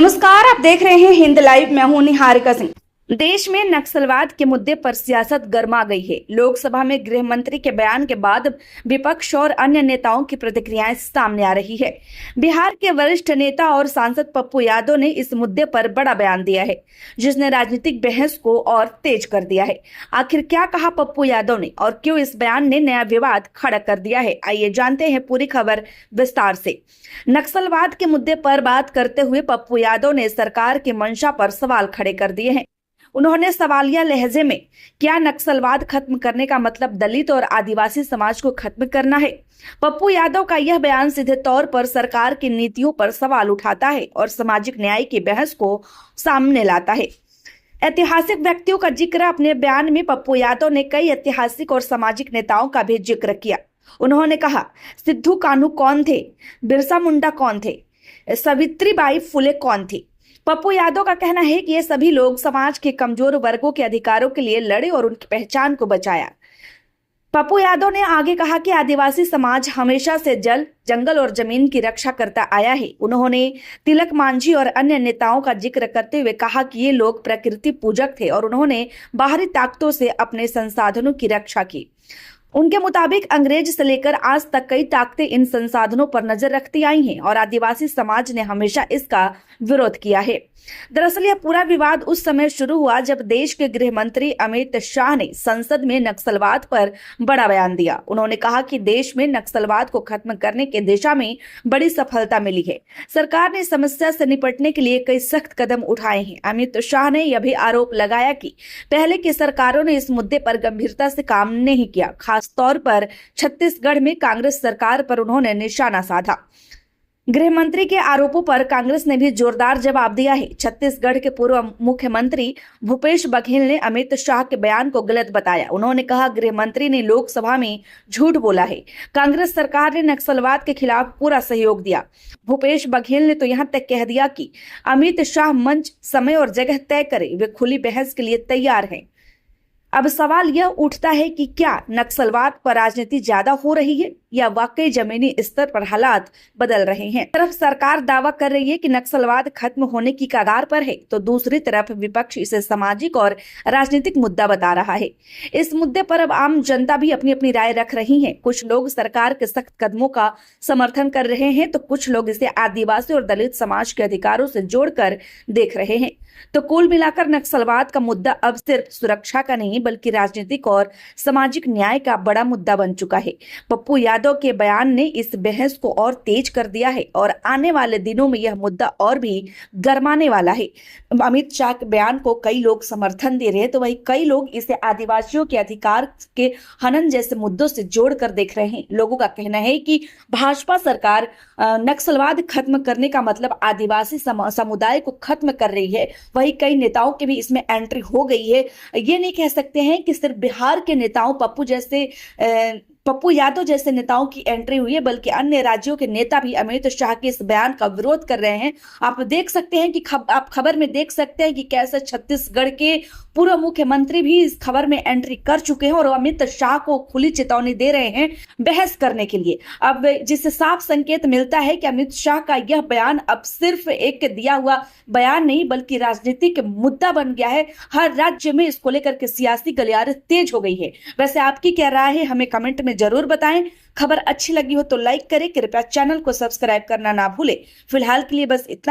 नमस्कार, आप देख रहे हैं हिंद लाइव। मैं हूं निहारिका सिंह। देश में नक्सलवाद के मुद्दे पर सियासत गर्मा गई है। लोकसभा में गृह मंत्री के बयान के बाद विपक्ष और अन्य नेताओं की प्रतिक्रियाएं सामने आ रही है। बिहार के वरिष्ठ नेता और सांसद पप्पू यादव ने इस मुद्दे पर बड़ा बयान दिया है, जिसने राजनीतिक बहस को और तेज कर दिया है। आखिर क्या कहा पप्पू यादव ने और क्यों इस बयान ने नया विवाद खड़ा कर दिया है, आइए जानते हैं पूरी खबर विस्तार से। नक्सलवाद के मुद्दे पर बात करते हुए पप्पू यादव ने सरकार की मंशा पर सवाल खड़े कर दिए हैं। उन्होंने सवालिया लहजे में, क्या नक्सलवाद खत्म करने का मतलब दलित और आदिवासी समाज को खत्म करना है? पप्पू यादव का यह बयान सीधे तौर पर सरकार की नीतियों पर सवाल उठाता है और सामाजिक न्याय की बहस को सामने लाता है। ऐतिहासिक व्यक्तियों का जिक्र अपने बयान में पप्पू यादव ने कई ऐतिहासिक और सामाजिक नेताओं का भी जिक्र किया। उन्होंने कहा, सिद्धू कान्हू कौन थे? बिरसा मुंडा कौन थे? सावित्रीबाई फुले कौन थी? पप्पू यादव का कहना है कि ये सभी लोग समाज के कमजोर वर्गों के अधिकारों के लिए लड़े और उनकी पहचान को बचाया। पप्पू यादव ने आगे कहा कि आदिवासी समाज हमेशा से जल, जंगल और जमीन की रक्षा करता आया है। उन्होंने तिलक मांझी और अन्य नेताओं का जिक्र करते हुए कहा कि ये लोग प्रकृति पूजक थे और उन्होंने बाहरी ताकतों से अपने संसाधनों की रक्षा की। उनके मुताबिक अंग्रेज से लेकर आज तक कई ताकतें इन संसाधनों पर नजर रखती आई हैं और आदिवासी समाज ने हमेशा इसका विरोध किया है। दरअसल यह पूरा विवाद उस समय शुरू हुआ जब देश के गृह मंत्री अमित शाह ने संसद में नक्सलवाद पर बड़ा बयान दिया। उन्होंने कहा कि देश में नक्सलवाद को खत्म करने की दिशा में बड़ी सफलता मिली है। सरकार ने समस्या से निपटने के लिए कई सख्त कदम उठाए हैं। अमित शाह ने यह भी आरोप लगाया कि पहले की सरकारों ने इस मुद्दे पर गंभीरता से काम नहीं किया। खास तौर पर छत्तीसगढ़ में कांग्रेस सरकार पर उन्होंने निशाना साधा। गृह मंत्री के आरोपों पर कांग्रेस ने भी जोरदार जवाब दिया है। छत्तीसगढ़ के पूर्व मुख्यमंत्री भूपेश बघेल ने अमित शाह के बयान को गलत बताया। उन्होंने कहा, गृह मंत्री ने लोकसभा में झूठ बोला है। कांग्रेस सरकार ने नक्सलवाद के खिलाफ पूरा सहयोग दिया। भूपेश बघेल ने तो यहां तक कह दिया कि अमित शाह मंच, समय और जगह तय करे, वे खुली बहस के लिए तैयार हैं। अब सवाल यह उठता है कि क्या नक्सलवाद पर राजनीति ज्यादा हो रही है या वाकई जमीनी स्तर पर हालात बदल रहे हैं? तरफ सरकार दावा कर रही है कि नक्सलवाद खत्म होने की कगार पर है, तो दूसरी तरफ विपक्ष इसे सामाजिक और राजनीतिक मुद्दा बता रहा है। इस मुद्दे पर अब आम जनता भी अपनी अपनी राय रख रही है। कुछ लोग सरकार के सख्त कदमों का समर्थन कर रहे हैं, तो कुछ लोग इसे आदिवासी और दलित समाज के अधिकारों से जोड़कर देख रहे हैं। तो कुल मिलाकर नक्सलवाद का मुद्दा अब सिर्फ सुरक्षा का नहीं बल्कि राजनीतिक और सामाजिक न्याय का बड़ा मुद्दा बन चुका है। पप्पू यादव के बयान ने इस बहस को और तेज कर दिया है और आने वाले दिनों में यह मुद्दा और भी गरमाने वाला है। अमित शाह के बयान को कई लोग समर्थन दे रहे हैं, तो वही कई लोग इसे आदिवासियों के अधिकार के हनन जैसे मुद्दों से जोड़कर देख रहे हैं। लोगों का कहना है कि भाजपा सरकार नक्सलवाद खत्म करने का मतलब आदिवासी समुदाय को खत्म कर रही है। वही कई नेताओं के भी इसमें एंट्री हो गई है। ये नहीं कह सकते हैं कि सिर्फ बिहार के नेताओं, पप्पू यादव जैसे नेताओं की एंट्री हुई है, बल्कि अन्य राज्यों के नेता भी अमित शाह के इस बयान का विरोध कर रहे हैं। आप देख सकते हैं कि आप खबर में देख सकते हैं कि कैसे छत्तीसगढ़ के पूर्व मुख्यमंत्री भी इस खबर में एंट्री कर चुके हैं और अमित शाह को खुली चेतावनी दे रहे हैं बहस करने के लिए। अब जिससे साफ संकेत मिलता है कि अमित शाह का यह बयान अब सिर्फ एक दिया हुआ बयान नहीं बल्कि राजनीतिक मुद्दा बन गया है। हर राज्य में इसको लेकर के सियासी गलियारे तेज हो गई है। वैसे आपकी क्या राय है, हमें कमेंट में जरूर बताएं। खबर अच्छी लगी हो तो लाइक करें, कृपया चैनल को सब्सक्राइब करना ना भूलें। फिलहाल के लिए बस इतना।